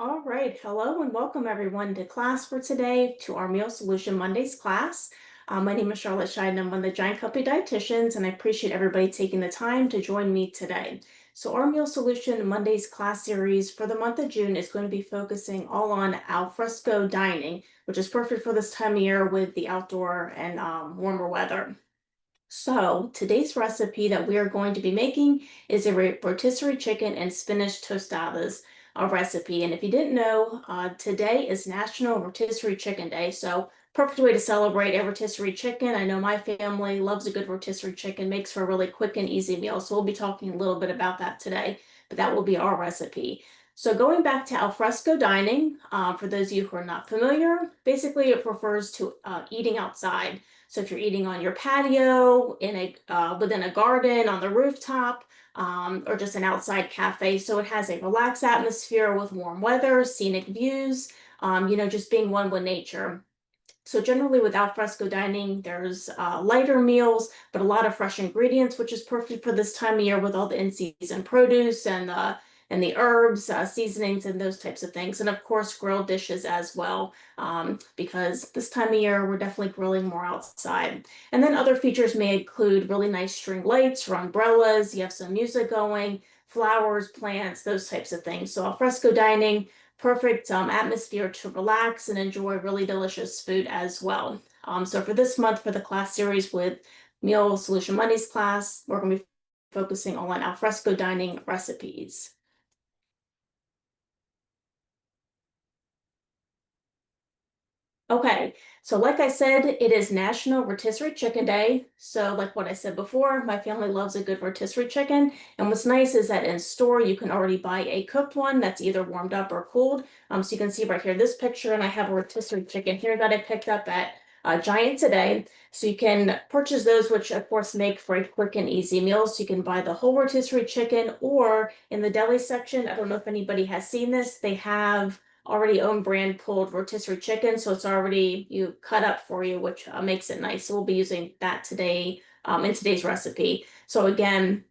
All right, hello and welcome everyone to class for today, to our Meal Solution Mondays class. My name is Charlotte Scheid, and I'm one of the Giant Company dietitians, and I appreciate everybody taking the time to join me today. So our Meal Solution Mondays class series for the month of June is going to be focusing all on al fresco dining, which is perfect for this time of year with the outdoor and warmer weather. So today's recipe that we are going to be making is a rotisserie chicken and spinach tostadas recipe. And if you didn't know, today is National Rotisserie Chicken Day. So perfect way to celebrate a rotisserie chicken. I know my family loves a good rotisserie chicken, makes for a really quick and easy meal. So we'll be talking a little bit about that today, but that will be our recipe. So going back to al fresco dining, for those of you who are not familiar, basically it refers to eating outside. So if you're eating on your patio, in within a garden, on the rooftop, or just an outside cafe. So it has a relaxed atmosphere with warm weather, scenic views, just being one with nature. So generally with al fresco dining, there's lighter meals, but a lot of fresh ingredients, which is perfect for this time of year with all the in-season produce and the herbs, seasonings, and those types of things. And of course, grilled dishes as well, because this time of year, we're definitely grilling more outside. And then other features may include really nice string lights or umbrellas. You have some music going, flowers, plants, those types of things. So al fresco dining, perfect atmosphere to relax and enjoy really delicious food as well. So for this month, for the class series with Meal Solution Mondays class, we're going to be focusing on al fresco dining recipes. Okay, so like I said, it is National Rotisserie Chicken Day. So like what I said before, my family loves a good rotisserie chicken. And what's nice is that in store, you can already buy a cooked one that's either warmed up or cooled. So you can see right here, this picture, and I have a rotisserie chicken here that I picked up at Giant today. So you can purchase those, which of course make for a quick and easy meal. So you can buy the whole rotisserie chicken, or in the deli section, I don't know if anybody has seen this, they have already own brand pulled rotisserie chicken. So it's already you cut up for you, which makes it nice. So we'll be using that today in today's recipe. So again,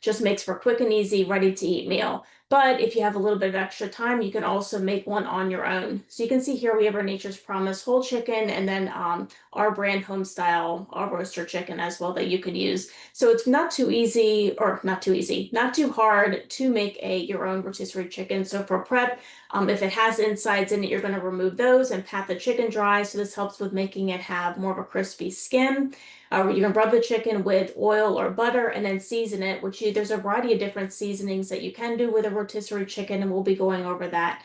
just makes for a quick and easy, ready to eat meal. But if you have a little bit of extra time, you can also make one on your own. So you can see here we have our Nature's Promise whole chicken, and then our brand home style, our roaster chicken as well that you could use. So it's not too easy, or not too easy, not too hard to make your own rotisserie chicken. So for prep, if it has insides in it, you're going to remove those and pat the chicken dry. So this helps with making it have more of a crispy skin. You can rub the chicken with oil or butter and then season it, there's a variety of different seasonings that you can do with a rotisserie chicken, and we'll be going over that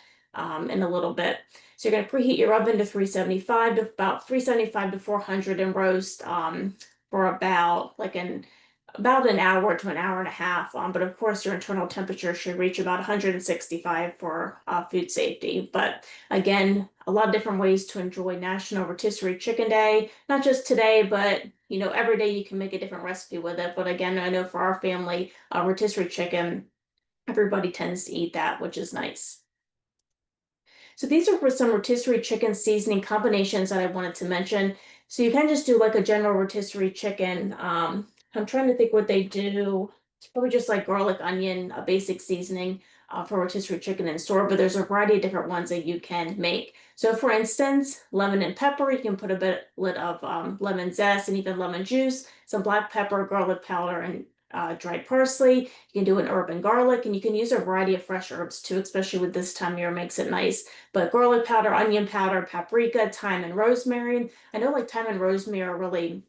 in a little bit. So you're going to preheat your oven to 375 to about 375 to 400 and roast for about an hour to an hour and a half. But of course, your internal temperature should reach about 165 for food safety. But again, a lot of different ways to enjoy National Rotisserie Chicken Day. Not just today, but every day you can make a different recipe with it. But again, I know for our family, rotisserie chicken, everybody tends to eat that, which is nice. So these are for some rotisserie chicken seasoning combinations that I wanted to mention. So you can just do like a general rotisserie chicken. I'm trying to think what they do. It's probably just like garlic, onion, a basic seasoning for rotisserie chicken in store, but there's a variety of different ones that you can make. So for instance, lemon and pepper, you can put a bit of lemon zest and even lemon juice, some black pepper, garlic powder, and dried parsley. You can do an herb and garlic, and you can use a variety of fresh herbs too, especially with this time of year, makes it nice. But garlic powder, onion powder, paprika, thyme, and rosemary. I know like thyme and rosemary are really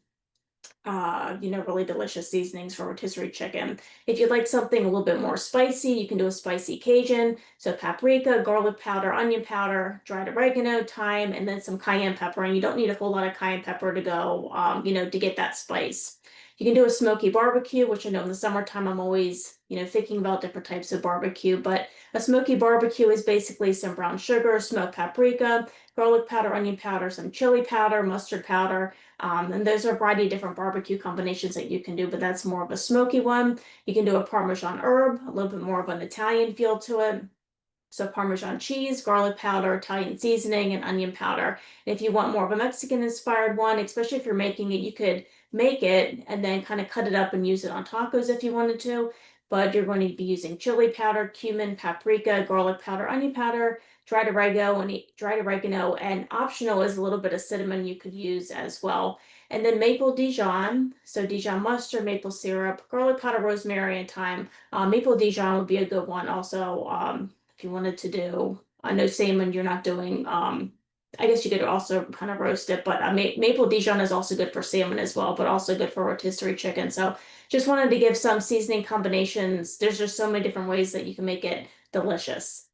really delicious seasonings for rotisserie chicken. If you'd like something a little bit more spicy, you can do a spicy Cajun. So paprika, garlic powder, onion powder, dried oregano, thyme, and then some cayenne pepper. And you don't need a whole lot of cayenne pepper to go, to get that spice. You can do a smoky barbecue, which I know in the summertime I'm always, thinking about different types of barbecue. But a smoky barbecue is basically some brown sugar, smoked paprika, garlic powder, onion powder, some chili powder, mustard powder. And there's a variety of different barbecue combinations that you can do, but that's more of a smoky one. You can do a Parmesan herb, a little bit more of an Italian feel to it. So Parmesan cheese, garlic powder, Italian seasoning, and onion powder. And if you want more of a Mexican inspired one, especially if you're making it, you could make it and then kind of cut it up and use it on tacos if you wanted to. but you're going to be using chili powder, cumin, paprika, garlic powder, onion powder, dried oregano, and optional is a little bit of cinnamon you could use as well. And then maple Dijon, so Dijon mustard, maple syrup, garlic powder, rosemary, and thyme. Maple Dijon would be a good one also, if you wanted to do, I know salmon you're not doing, I guess you could also kind of roast it, but maple Dijon is also good for salmon as well, but also good for rotisserie chicken. So just wanted to give some seasoning combinations. There's just so many different ways that you can make it delicious.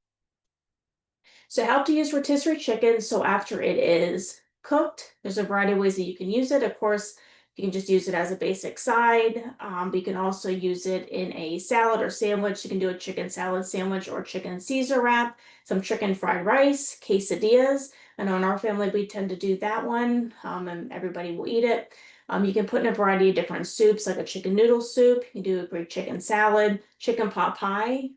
So how to use rotisserie chicken. So after it is cooked, there's a variety of ways that you can use it. Of course, you can just use it as a basic side. But you can also use it in a salad or sandwich. You can do a chicken salad sandwich or chicken Caesar wrap, some chicken fried rice, quesadillas. I know in our family, we tend to do that one, and everybody will eat it. You can put in a variety of different soups, like a chicken noodle soup. You can do a Greek chicken salad, chicken pot pie.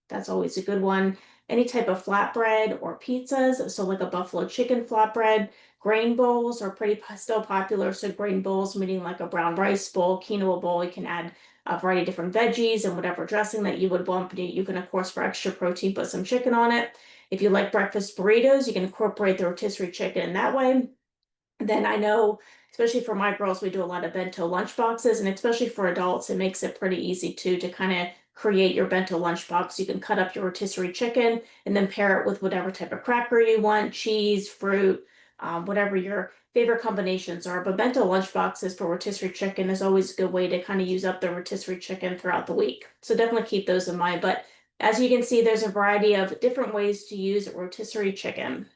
That's always a good one. Any type of flatbread or pizzas, so like a buffalo chicken flatbread. Grain bowls are still popular. So grain bowls, meaning like a brown rice bowl, quinoa bowl. You can add a variety of different veggies and whatever dressing that you would want. You can, of course, for extra protein, put some chicken on it. If you like breakfast burritos, you can incorporate the rotisserie chicken in that way. Then I know, especially for my girls, we do a lot of bento lunch boxes, and especially for adults, it makes it pretty easy too to kind of create your bento lunch box. You can cut up your rotisserie chicken and then pair it with whatever type of cracker you want, cheese, fruit, whatever your favorite combinations are. But bento lunch boxes for rotisserie chicken is always a good way to kind of use up the rotisserie chicken throughout the week. So definitely keep those in mind. But as you can see, there's a variety of different ways to use rotisserie chicken.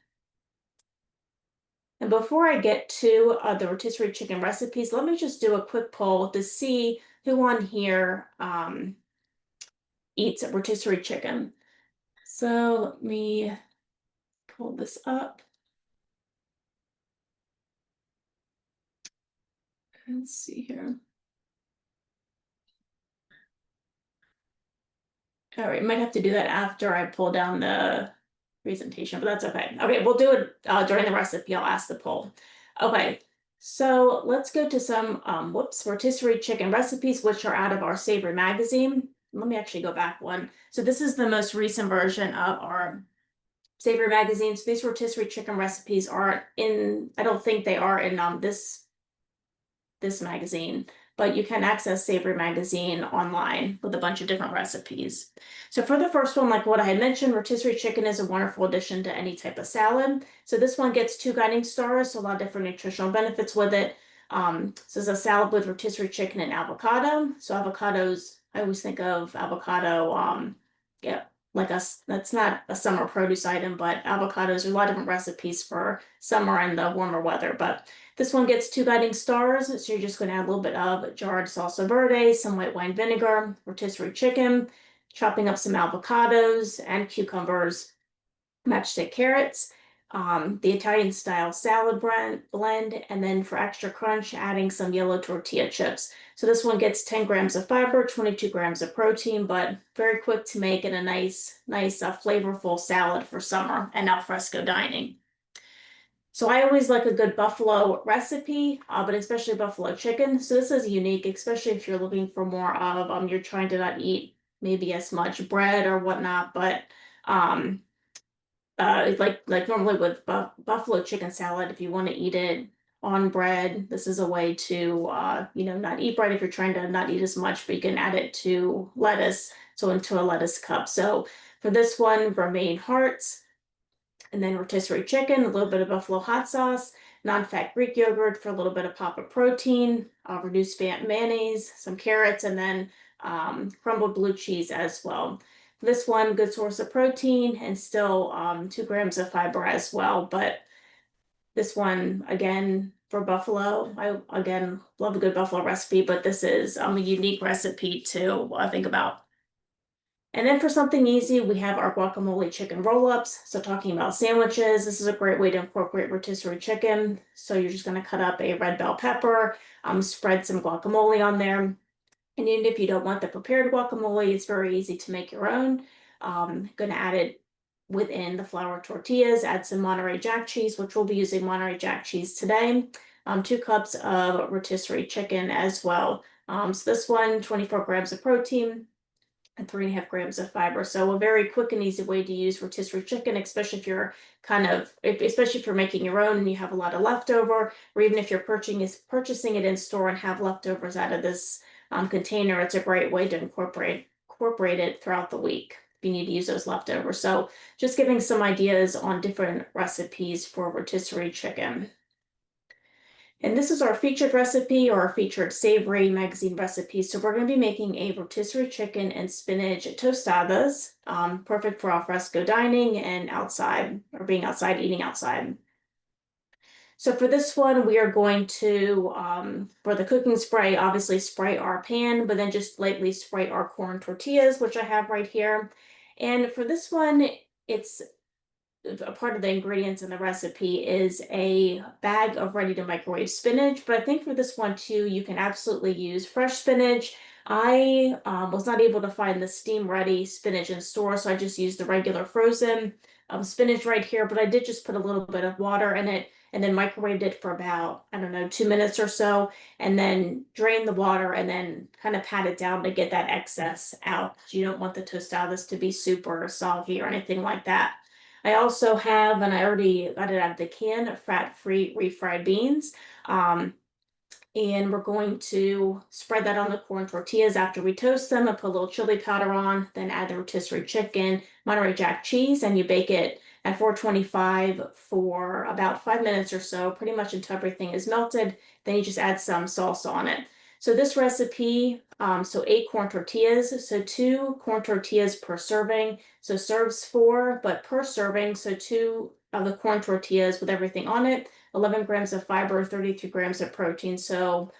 And before I get to the rotisserie chicken recipes, let me just do a quick poll to see who on here eats rotisserie chicken. So let me pull this up. Let's see here. All right, might have to do that after I pull down the presentation, but that's okay. Okay, we'll do it during the recipe. I'll ask the poll. Okay, so let's go to some rotisserie chicken recipes, which are out of our Savory magazine. Let me actually go back one. So this is the most recent version of our Savory magazine. So these rotisserie chicken recipes aren't in, I don't think they are in this magazine, but you can access Savory magazine online with a bunch of different recipes. So for the first one, like what I had mentioned, rotisserie chicken is a wonderful addition to any type of salad. So this one gets 2 guiding stars, so a lot of different nutritional benefits with it. So it's a salad with rotisserie chicken and avocado. So avocados, I always think of avocado, yeah, like that's not a summer produce item, but avocados are a lot of different recipes for summer and the warmer weather. But this one gets 2 guiding stars, so you're just going to add a little bit of jarred salsa verde, some white wine vinegar, rotisserie chicken, chopping up some avocados and cucumbers, matchstick carrots, the Italian style salad blend, and then for extra crunch, adding some yellow tortilla chips. So this one gets 10 grams of fiber, 22 grams of protein, but very quick to make and a nice, flavorful salad for summer and al fresco dining. So I always like a good buffalo recipe, but especially buffalo chicken. So this is unique, especially if you're looking for more of, you're trying to not eat maybe as much bread or whatnot, but um, like normally with buffalo chicken salad, if you want to eat it on bread, this is a way to, not eat bread if you're trying to not eat as much, but you can add it to lettuce, so into a lettuce cup. So for this one, romaine hearts, and then rotisserie chicken, a little bit of buffalo hot sauce, non-fat Greek yogurt for a little bit of pop of protein, reduced fat mayonnaise, some carrots, and then crumbled blue cheese as well. This one, good source of protein and still 2 grams of fiber as well. But this one, again, for buffalo, I again love a good buffalo recipe, but this is a unique recipe to think about. And then for something easy, we have our guacamole chicken roll-ups. So talking about sandwiches, this is a great way to incorporate rotisserie chicken. So you're just going to cut up a red bell pepper, spread some guacamole on there. And even if you don't want the prepared guacamole, it's very easy to make your own. Going to add it within the flour tortillas, add some Monterey Jack cheese, which we'll be using Monterey Jack cheese today. 2 cups of rotisserie chicken as well. So this one, 24 grams of protein and 3.5 grams of fiber. So a very quick and easy way to use rotisserie chicken, especially if you're especially if you're making your own and you have a lot of leftover, or even if you're purchasing it in store and have leftovers out of this container. It's a great way to incorporate it throughout the week if you need to use those leftovers. So just giving some ideas on different recipes for rotisserie chicken. And this is our featured recipe or our featured savory magazine recipe. So we're going to be making a rotisserie chicken and spinach tostadas, perfect for al fresco dining and outside or being outside, eating outside. So for this one, we are going to, for the cooking spray, obviously spray our pan, but then just lightly spray our corn tortillas, which I have right here. And for this one, it's a part of the ingredients in the recipe is a bag of ready to microwave spinach. But I think for this one too, you can absolutely use fresh spinach. I was not able to find the steam ready spinach in store, so I just used the regular frozen spinach right here. But I did just put a little bit of water in it and then microwaved it for about, I don't know, 2 minutes or so, and then drain the water and then kind of pat it down to get that excess out. You don't want the tostadas to be super soggy or anything like that. I also have, and I already got it out of the can, fat-free refried beans. And we're going to spread that on the corn tortillas after we toast them and put a little chili powder on, then add the rotisserie chicken, Monterey Jack cheese, and you bake it at 425 for about 5 minutes or so, pretty much until everything is melted. Then you just add some salsa on it. So this recipe, so 8 corn tortillas, so 2 corn tortillas per serving. So serves 4, but per serving, so 2 of the corn tortillas with everything on it. 11 grams of fiber, 32 grams of protein. So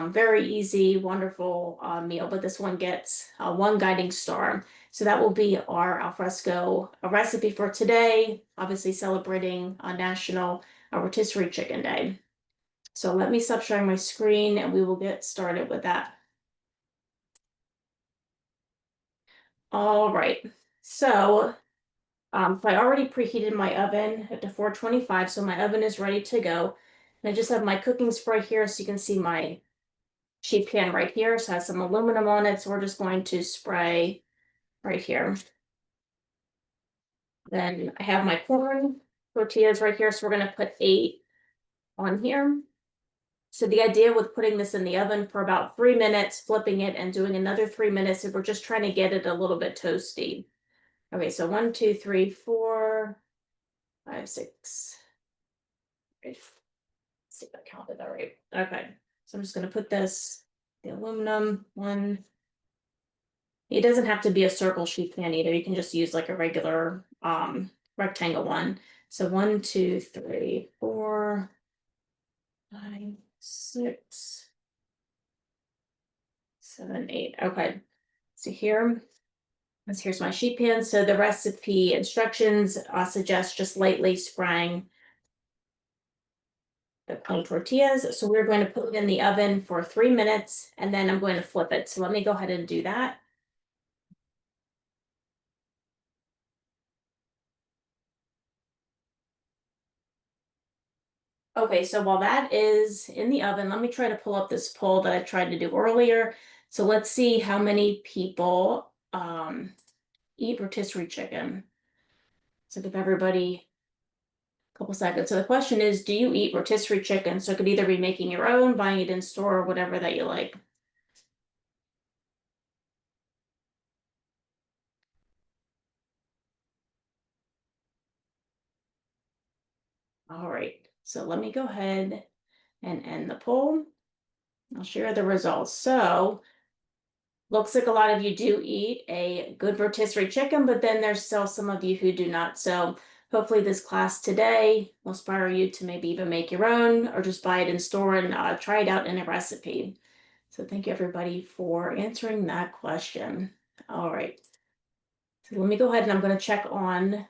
very easy, wonderful meal, but this one gets 1 guiding star. So that will be our alfresco recipe for today, obviously celebrating National Rotisserie Chicken Day. So let me stop sharing my screen and we will get started with that. All right, so I already preheated my oven to 425, so my oven is ready to go. And I just have my cooking spray here, so you can see my sheet pan right here. So it has some aluminum on it, so we're just going to spray right here. Then I have my corn tortillas right here, so we're gonna put 8 on here. So the idea with putting this in the oven for about 3 minutes, flipping it and doing another 3 minutes, if we're just trying to get it a little bit toasty. Okay, so 1, 2, 3, 4, 5, 6. Let's see if I counted that right. Okay, so I'm just gonna put this, the aluminum one. It doesn't have to be a circle sheet pan either. You can just use like a regular rectangle one. So 1, 2, 3, 4, 5, 6, 7, 8. Okay. So here's my sheet pan. So the recipe instructions suggest just lightly spraying the corn tortillas. So we're going to put it in the oven for 3 minutes and then I'm going to flip it. So let me go ahead and do that. Okay, so while that is in the oven, let me try to pull up this poll that I tried to do earlier. So let's see how many people eat rotisserie chicken. So give everybody a couple seconds. So the question is, do you eat rotisserie chicken? So it could either be making your own, buying it in store, or whatever that you like. All right, so let me go ahead and end the poll. I'll share the results. So looks like a lot of you do eat a good rotisserie chicken, but then there's still some of you who do not. So hopefully this class today will inspire you to maybe even make your own or just buy it in store and try it out in a recipe. So thank you everybody for answering that question. All right. So let me go ahead and I'm going to check on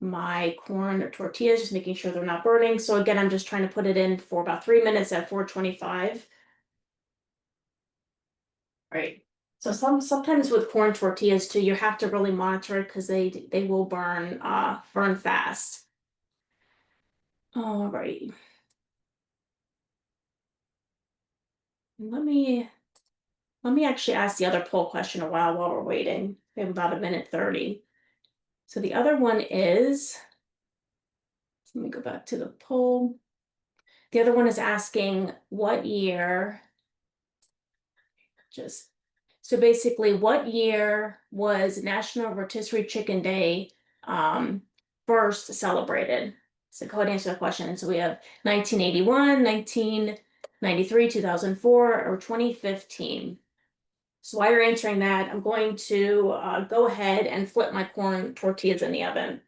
my corn tortillas, just making sure they're not burning. So again, I'm just trying to put it in for about 3 minutes at 425. Right. So sometimes with corn tortillas too, you have to really monitor it because they will burn fast. All right. Let me Let me actually ask the other poll question while we're waiting. We have about 1:30. So the other one is, let me go back to the poll. The other one is asking what year, just, so basically what year was National Rotisserie Chicken Day first celebrated? So go ahead and answer the question. And so we have 1981, 1993, 2004, or 2015. So while you're answering that, I'm going to go ahead and flip my corn tortillas in the oven.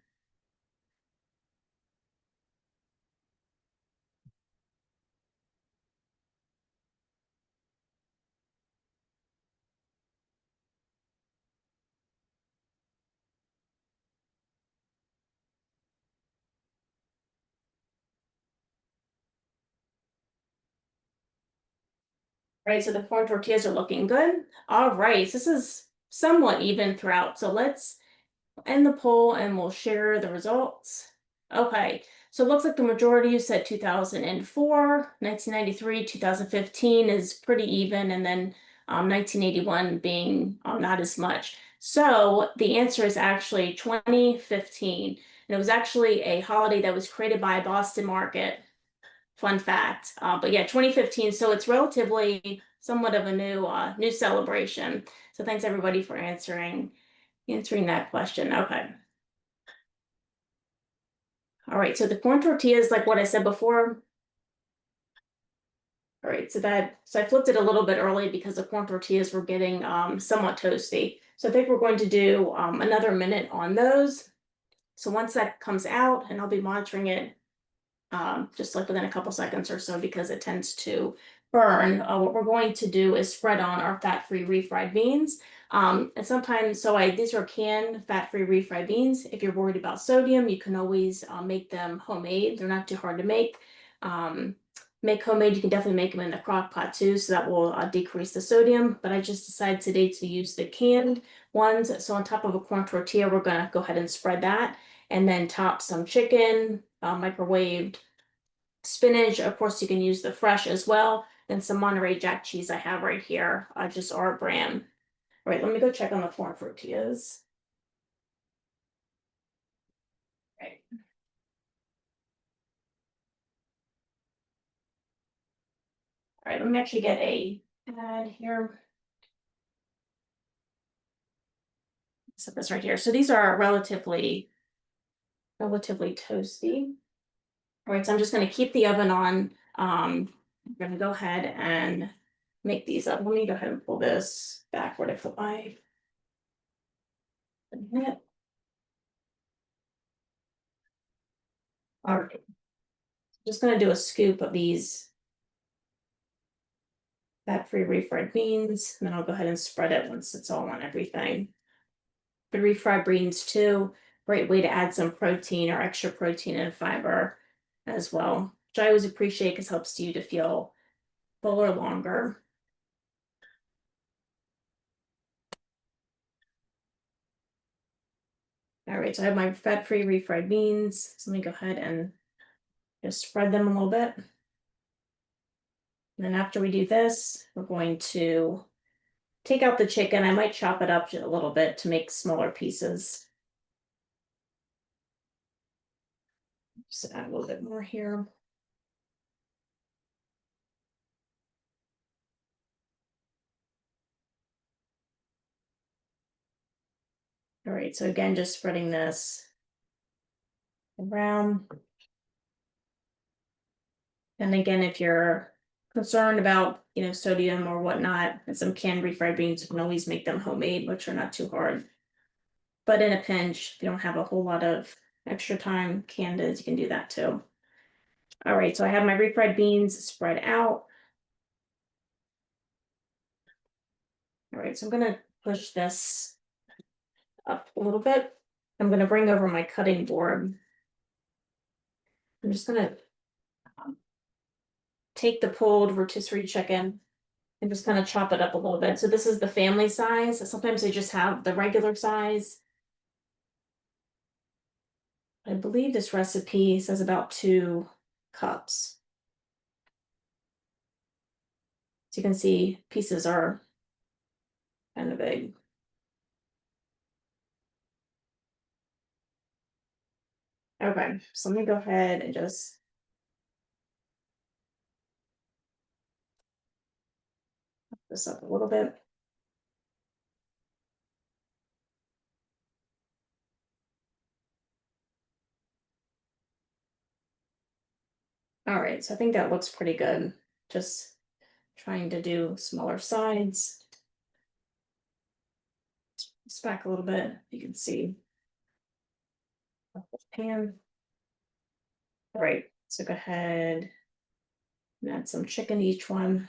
Right, so the corn tortillas are looking good. All right, so this is somewhat even throughout. So let's end the poll and we'll share the results. Okay, so it looks like the majority said 2004, 1993, 2015 is pretty even, and then 1981 being not as much. So the answer is actually 2015. And it was actually a holiday that was created by Boston Market. Fun fact. But yeah, 2015. So it's relatively somewhat of a new celebration. So thanks everybody for answering that question. Okay. All right. So the corn tortillas, like what I said before. All right. So I flipped it a little bit early because the corn tortillas were getting somewhat toasty. So I think we're going to do another minute on those. So once that comes out, and I'll be monitoring it just like within a couple seconds or so because it tends to burn. What we're going to do is spread on our fat-free refried beans. And sometimes, these are canned fat-free refried beans. If you're worried about sodium, you can always make them homemade. They're not too hard to make. Make homemade, you can definitely make them in the crock pot too, so that will decrease the sodium. But I just decided today to use the canned ones. So on top of a corn tortilla, we're gonna go ahead and spread that and then top some chicken, microwaved spinach. Of course, you can use the fresh as well. Then some Monterey Jack cheese I have right here, just our brand. All right, let me go check on the corn tortillas. Right. All right, let me actually get a pad here. Set this right here. So these are relatively toasty. All right, so I'm just going to keep the oven on. I'm going to go ahead and make these up. Let me go ahead and pull this back where I put my all right. Just going to do a scoop of these fat-free refried beans, and then I'll go ahead and spread it once it's all on everything. But refried beans too, great way to add some protein or extra protein and fiber as well, which I always appreciate because it helps you to feel fuller longer. All right, so I have my fat-free refried beans. So let me go ahead and just spread them a little bit. And then after we do this, we're going to take out the chicken. I might chop it up a little bit to make smaller pieces. Just add a little bit more here. All right, so again, just spreading this around. And again, if you're concerned about, sodium or whatnot, and some canned refried beans, you can always make them homemade, which are not too hard. But in a pinch, if you don't have a whole lot of extra time, candids, you can do that too. All right, so I have my refried beans spread out. All right, so I'm gonna push this up a little bit. I'm gonna bring over my cutting board. I'm just gonna take the pulled rotisserie chicken and just kind of chop it up a little bit. So this is the family size. Sometimes they just have the regular size. I believe this recipe says about 2 cups. So you can see pieces are kind of big. Okay, so let me go ahead and just put this up a little bit. All right, so I think that looks pretty good. Just trying to do smaller sides. It's back a little bit, you can see. Pan. All right, so go ahead and add some chicken to each one.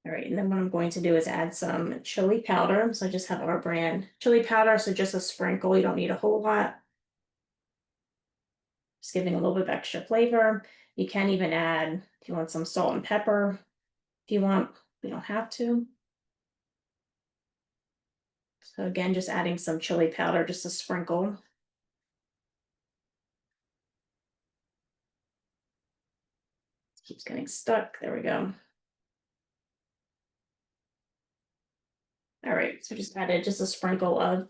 All right, and then what I'm going to do is add some chili powder. So I just have our brand chili powder, so just a sprinkle, you don't need a whole lot. Just giving a little bit of extra flavor. You can even add, if you want some salt and pepper, if you want, you don't have to. So again, just adding some chili powder, just a sprinkle. Keeps getting stuck, there we go. All right, so just added just a sprinkle of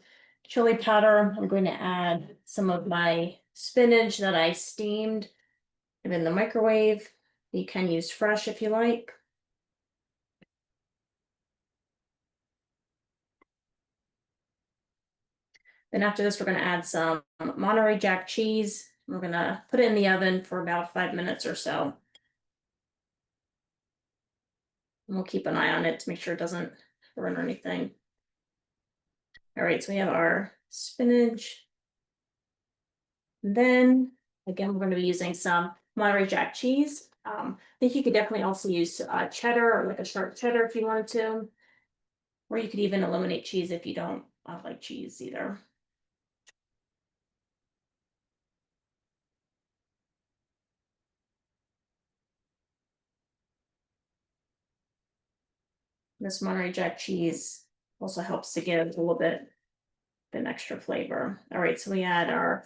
chili powder. I'm going to add some of my spinach that I steamed in the microwave. You can use fresh if you like. Then after this, we're going to add some Monterey Jack cheese. We're going to put it in the oven for about 5 minutes or so. And we'll keep an eye on it to make sure it doesn't burn or anything. All right, so we have our spinach. Then, again, we're going to be using some Monterey Jack cheese. I think you could definitely also use cheddar or like a sharp cheddar if you wanted to. Or you could even eliminate cheese if you don't like cheese either. This Monterey Jack cheese also helps to give a little bit an extra flavor. All right, so we add our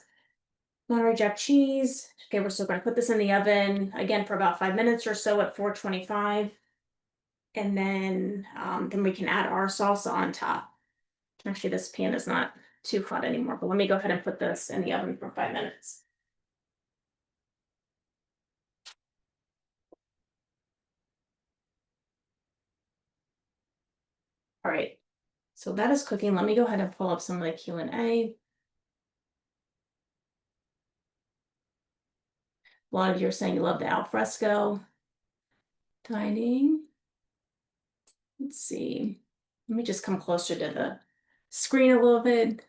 Monterey Jack cheese. Okay, we're still going to put this in the oven again for about 5 minutes or so at 425. And then we can add our salsa on top. Actually, this pan is not too hot anymore, but let me go ahead and put this in the oven for 5 minutes. All right, so that is cooking. Let me go ahead and pull up some of the Q&A. A lot of you are saying you love the al fresco dining. Let's see. Let me just come closer to the screen a little bit.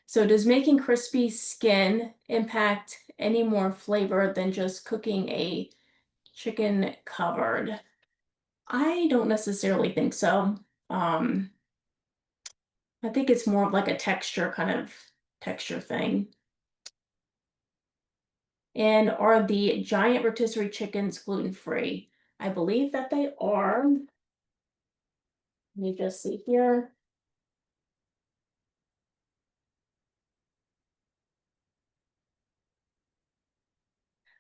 So does making crispy skin impact any more flavor than just cooking a chicken covered? I don't necessarily think so. I think it's more of like a texture kind of texture thing. And are the giant rotisserie chickens gluten-free? I believe that they are. Let me just see here.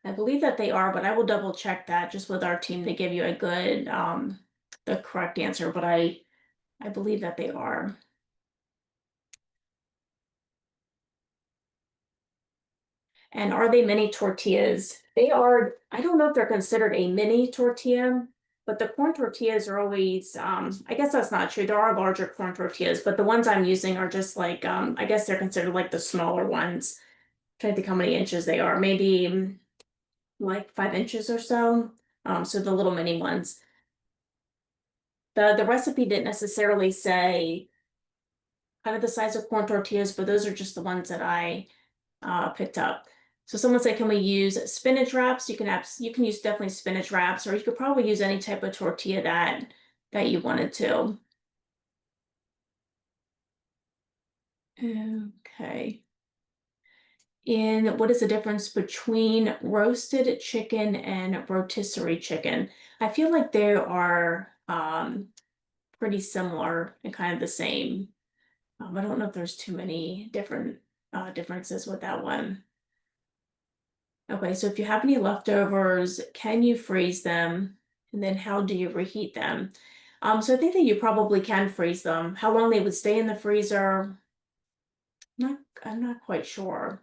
I believe that they are, but I will double check that just with our team to give you a good the correct answer, but I believe that they are. And are they mini tortillas? They are, I don't know if they're considered a mini tortilla, but the corn tortillas are always, I guess that's not true. There are larger corn tortillas, but the ones I'm using are just like, I guess they're considered like the smaller ones. I'm trying to think how many inches they are, maybe like 5 inches or so. So the little mini ones. The recipe didn't necessarily say kind of the size of corn tortillas, but those are just the ones that I picked up. So someone said, can we use spinach wraps? You can use definitely spinach wraps, or you could probably use any type of tortilla that you wanted to. Okay. And what is the difference between roasted chicken and rotisserie chicken? I feel like they are pretty similar and kind of the same. I don't know if there's too many different differences with that one. Okay, so if you have any leftovers, can you freeze them? And then how do you reheat them? So I think that you probably can freeze them. How long they would stay in the freezer, not, I'm not quite sure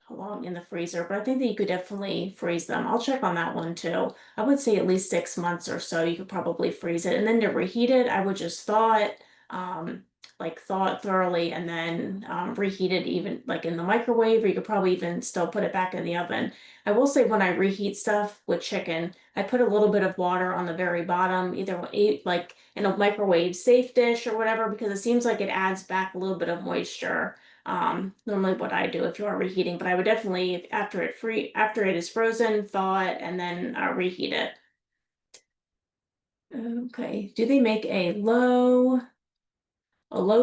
how long in the freezer, but I think that you could definitely freeze them. I'll check on that one too. I would say at least 6 months or so, you could probably freeze it. And then to reheat it, I would just thaw it, like thaw it thoroughly and then reheat it even like in the microwave, or you could probably even still put it back in the oven. I will say when I reheat stuff with chicken, I put a little bit of water on the very bottom, either like in a microwave safe dish or whatever, because it seems like it adds back a little bit of moisture. Normally what I do if you are reheating, but I would definitely after it is frozen, thaw it and then reheat it. Okay, do they make a low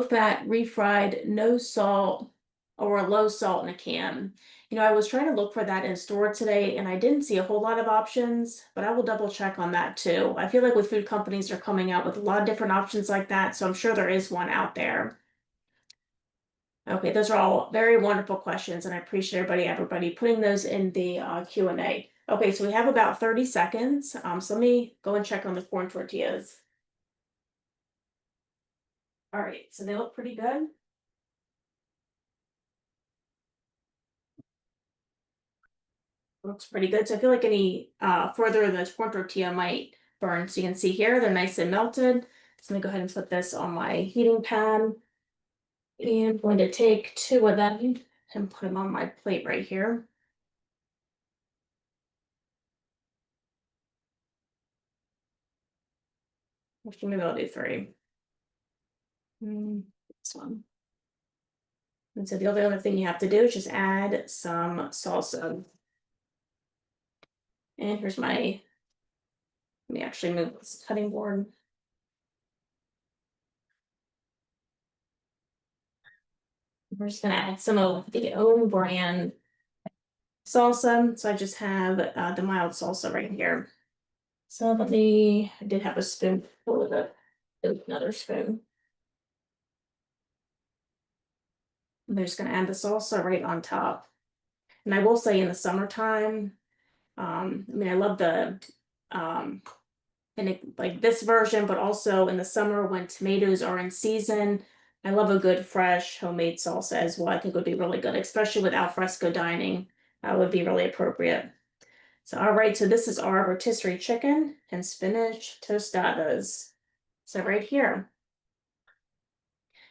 fat, refried, no salt, or a low salt in a can? I was trying to look for that in store today and I didn't see a whole lot of options, but I will double check on that too. I feel like with food companies are coming out with a lot of different options like that, so I'm sure there is one out there. Okay, those are all very wonderful questions, and I appreciate everybody putting those in the Q&A. Okay, so we have about 30 seconds. So let me go and check on the corn tortillas. All right, so they look pretty good. Looks pretty good. So I feel like any further the corn tortilla might burn. So you can see here, they're nice and melted. So let me go ahead and put this on my heating pad. And I'm going to take 2 of them and put them on my plate right here. Actually, maybe I'll do 3. This one. And so the only other thing you have to do is just add some salsa. And here's let me actually move this cutting board. We're just gonna add some of the own brand salsa. So I just have the mild salsa right here. So I did have a spoon with another spoon. I'm just gonna add the salsa right on top. And I will say in the summertime, I love the like this version, but also in the summer when tomatoes are in season, I love a good fresh homemade salsa as well. I think would be really good, especially with alfresco dining. Would be really appropriate. So, all right, so this is our rotisserie chicken and spinach tostadas. So right here.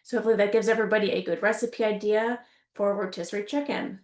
So hopefully that gives everybody a good recipe idea for rotisserie chicken.